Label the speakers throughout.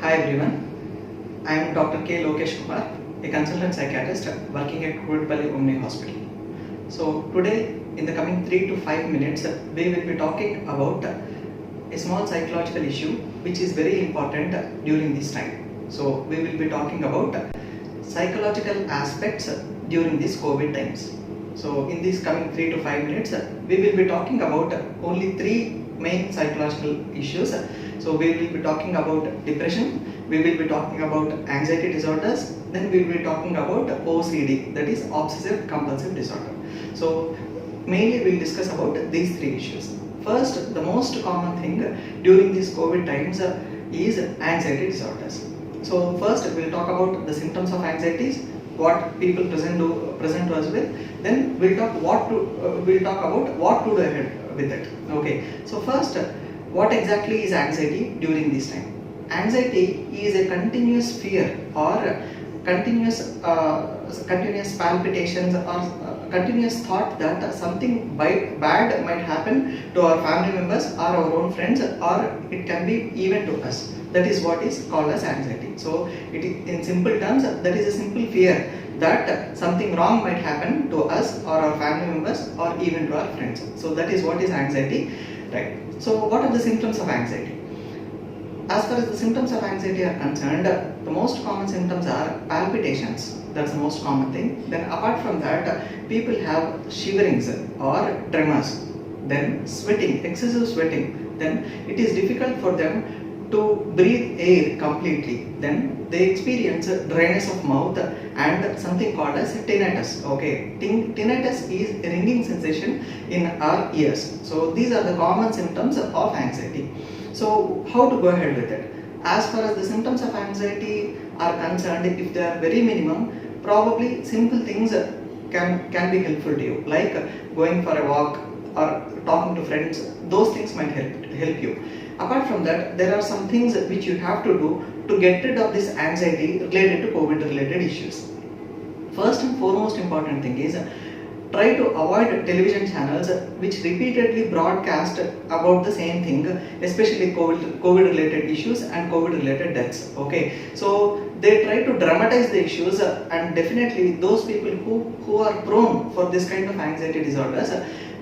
Speaker 1: Hi everyone, I am Dr. K. Lokesh Kumar, a consultant psychiatrist working at Kudipalli Omni Hospital. So today, in the coming 3 to 5 minutes, we will be talking about a small psychological issue which is very important during this time. So we will be talking about psychological aspects during these COVID times. So in these coming 3 to 5 minutes, we will be talking about only 3 main psychological issues. So we will be talking about depression, we will be talking about anxiety disorders, then we will be talking about OCD, that is obsessive compulsive disorder. So mainly we will discuss about these 3 issues. First, the most common thing during these COVID times is anxiety disorders. So first we will talk about the symptoms of anxieties, what people present to us with. Then we'll talk about what to do ahead with it. Okay. So first, what exactly is anxiety during this time? Anxiety is a continuous fear or continuous palpitations or continuous thought that something bad might happen to our family members or our own friends, or it can be even to us. That is what is called as anxiety. So in simple terms, that is a simple fear that something wrong might happen to us or our family members or even to our friends. So that is what is anxiety, right? So what are the symptoms of anxiety? As far as the symptoms of anxiety are concerned, the most common symptoms are palpitations. That's the most common thing. Then apart from that, people have shiverings or tremors. Then sweating, excessive sweating. Then it is difficult for them to breathe air completely. Then they experience dryness of mouth and something called as tinnitus. Okay, tinnitus is a ringing sensation in our ears. So these are the common symptoms of anxiety. So how to go ahead with it? As far as the symptoms of anxiety are concerned, if they are very minimum, probably simple things can be helpful to you, like going for a walk or talking to friends. Those things might help you. Apart from that, there are some things which you have to do to get rid of this anxiety related to COVID related issues. First and foremost important thing is try to avoid television channels which repeatedly broadcast about the same thing, especially COVID related issues and COVID related deaths. Okay, so they try to dramatize the issues, and definitely those people who are prone for this kind of anxiety disorders,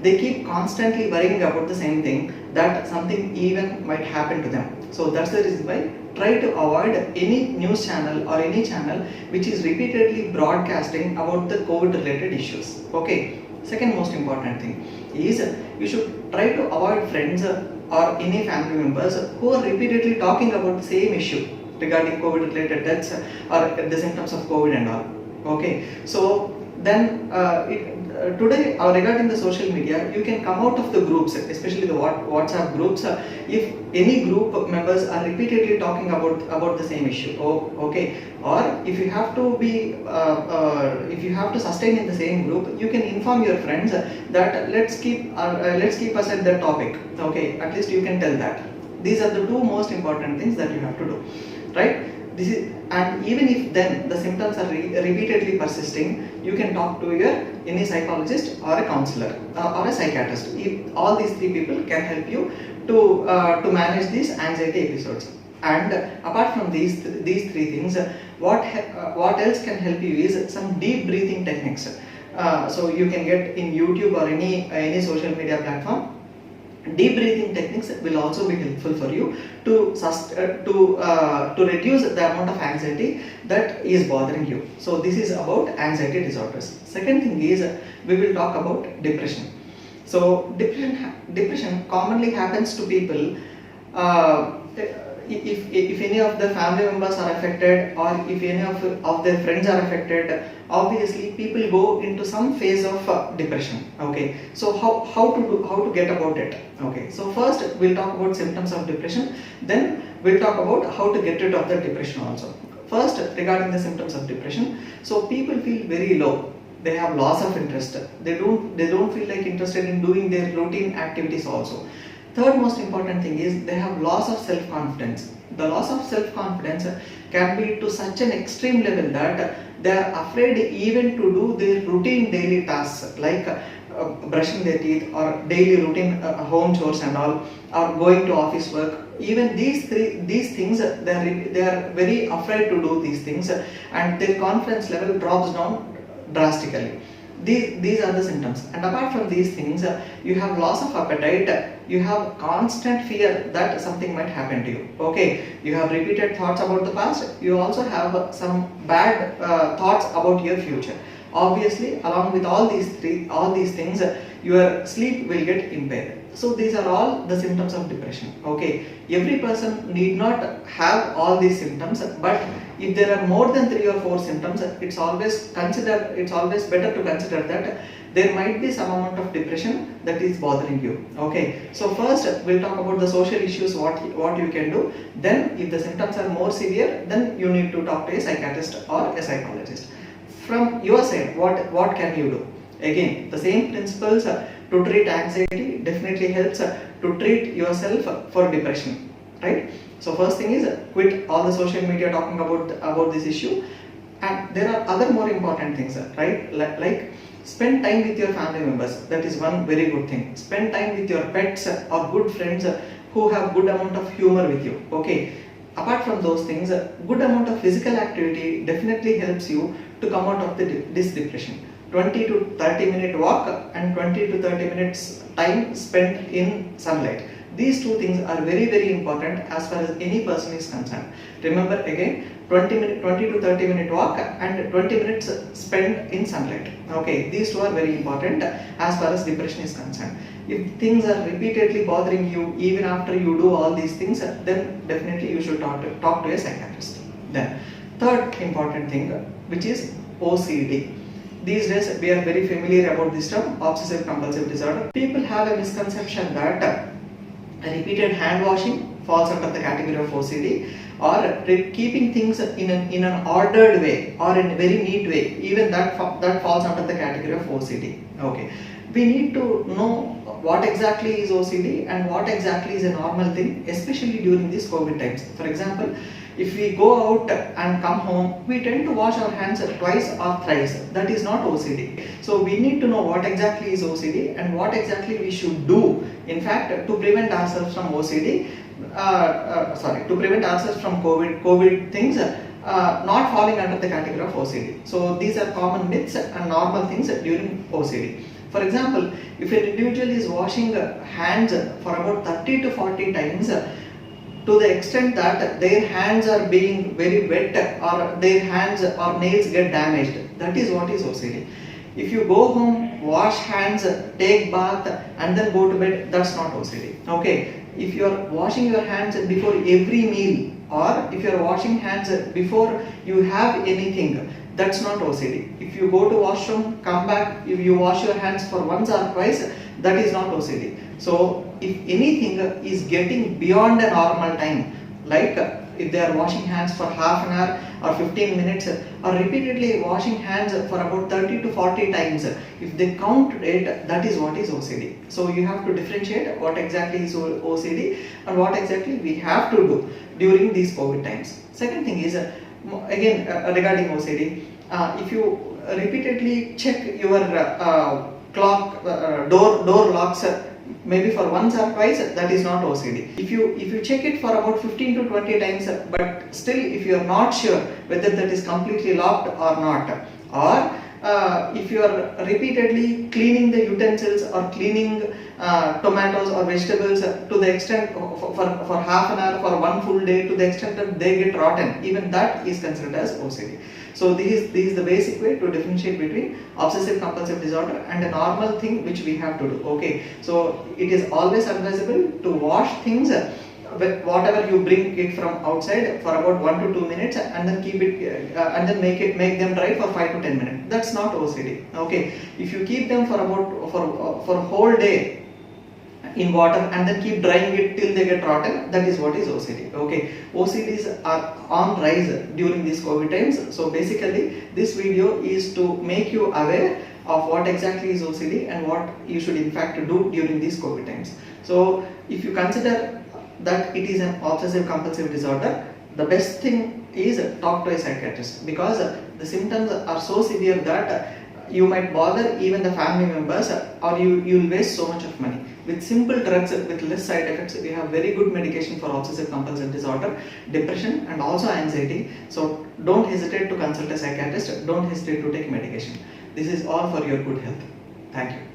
Speaker 1: they keep constantly worrying about the same thing, that something even might happen to them. So that's the reason why try to avoid any news channel or any channel which is repeatedly broadcasting about the COVID related issues. Okay. Second most important thing is you should try to avoid friends or any family members who are repeatedly talking about the same issue regarding COVID related deaths or the symptoms of COVID and all. Okay. So then today regarding the social media, you can come out of the groups, especially the WhatsApp groups, if any group members are repeatedly talking about the same issue. Okay, or if you have to be if you have to sustain in the same group, you can inform your friends that let's keep us at that topic. Okay, at least you can tell that. These are the 2 most important things that you have to do, right? And even if then the symptoms are repeatedly persisting, you can talk to any psychologist or a counselor or a psychiatrist. All these 3 people can help you to manage these anxiety episodes. And apart from these 3 things, what else can help you is some deep breathing techniques. So you can get in YouTube or any social media platform. Deep breathing techniques will also be helpful for you to reduce the amount of anxiety that is bothering you. So this is about anxiety disorders. Second thing is we will talk about depression. So depression commonly happens to people if any of the family members are affected, or if any of their friends are affected. Obviously people go into some phase of depression. Okay, so how to get about it? Okay, so first we'll talk about symptoms of depression, then we'll talk about how to get rid of the depression also. First, regarding the symptoms of depression, so people feel very low, they have loss of interest, they don't feel like interested in doing their routine activities also. Third most important thing is they have loss of self-confidence. The loss of self-confidence can be to such an extreme level that they are afraid even to do their routine daily tasks, like brushing their teeth or daily routine home chores and all, or going to office work. Even these things, they are very afraid to do these things, and their confidence level drops down drastically. These are the symptoms. And apart from these things, you have loss of appetite, you have constant fear that something might happen to you. Okay, you have repeated thoughts about the past, you also have some bad thoughts about your future. Obviously, along with all these things, your sleep will get impaired. So these are all the symptoms of depression. Okay, every person need not have all these symptoms, but if there are more than 3 or 4 symptoms, it's always better to consider that there might be some amount of depression that is bothering you. Okay, so first we'll talk about the social issues, what you can do. Then if the symptoms are more severe, then you need to talk to a psychiatrist or a psychologist. From your side, what can you do? Again, the same principles to treat anxiety definitely helps to treat yourself for depression, right? So first thing is quit all the social media talking about this issue, and there are other more important things, right? Like spend time with your family members. That is one very good thing. Spend time with your pets or good friends who have good amount of humor with you. Okay. Apart from those things, good amount of physical activity definitely helps you to come out of this depression. 20 to 30 minute walk and 20 to 30 minutes time spent in sunlight. These two things are very, very important as far as any person is concerned. Remember again, 20 to 30 minute walk and 20 minutes spent in sunlight. Okay, these two are very important as far as depression is concerned. If things are repeatedly bothering you even after you do all these things, then definitely you should talk to a psychiatrist. Then third important thing, which is OCD. These days we are very familiar about this term, obsessive compulsive disorder. People have a misconception that repeated hand washing falls under the category of OCD, or keeping things in an ordered way or in a very neat way, even that falls under the category of OCD. Okay, we need to know what exactly is OCD and what exactly is a normal thing, especially during these COVID times. For example, if we go out and come home, we tend to wash our hands twice or thrice. That is not OCD. So we need to know what exactly is OCD and what exactly we should do, in fact, to prevent ourselves from OCD, to prevent ourselves from COVID things not falling under the category of OCD. So these are common myths and normal things during OCD. For example, if an individual is washing hands for about 30 to 40 times, to the extent that their hands are being very wet or their hands or nails get damaged, that is what is OCD. If you go home, wash hands, take bath and then go to bed, that's not OCD. Okay, if you are washing your hands before every meal, or if you are washing hands before you have anything, that's not OCD. If you go to washroom, come back, if you wash your hands for once or twice, that is not OCD. So if anything is getting beyond a normal time, like if they are washing hands for half an hour or 15 minutes or repeatedly washing hands for about 30 to 40 times, if they count it, that is what is OCD. So you have to differentiate what exactly is OCD and what exactly we have to do during these COVID times. Second thing is, again regarding OCD, if you repeatedly check your clock, door locks maybe for once or twice, that is not OCD. If you check it for about 15 to 20 times, but still if you are not sure whether that is completely locked or not, or if you are repeatedly cleaning the utensils or cleaning tomatoes or vegetables to the extent for half an hour, for one full day, to the extent that they get rotten, even that is considered as OCD. So this is the basic way to differentiate between obsessive compulsive disorder and a normal thing which we have to do. Okay, so it is always advisable to wash things, whatever you bring it from outside, for about 1 to 2 minutes and then keep it and then make them dry for 5 to 10 minutes. That's not OCD. Okay, if you keep them for about for a whole day in water and then keep drying it till they get rotten, that is what is OCD. Okay, OCDs are on rise during these COVID times. So basically this video is to make you aware of what exactly is OCD and what you should in fact do during these COVID times. So if you consider that it is an obsessive compulsive disorder, the best thing is talk to a psychiatrist, because the symptoms are so severe that you might bother even the family members, or you'll waste so much of money. With simple drugs with less side effects, we have very good medication for obsessive compulsive disorder, depression and also anxiety. So don't hesitate to consult a psychiatrist, don't hesitate to take medication. This is all for your good health. Thank you.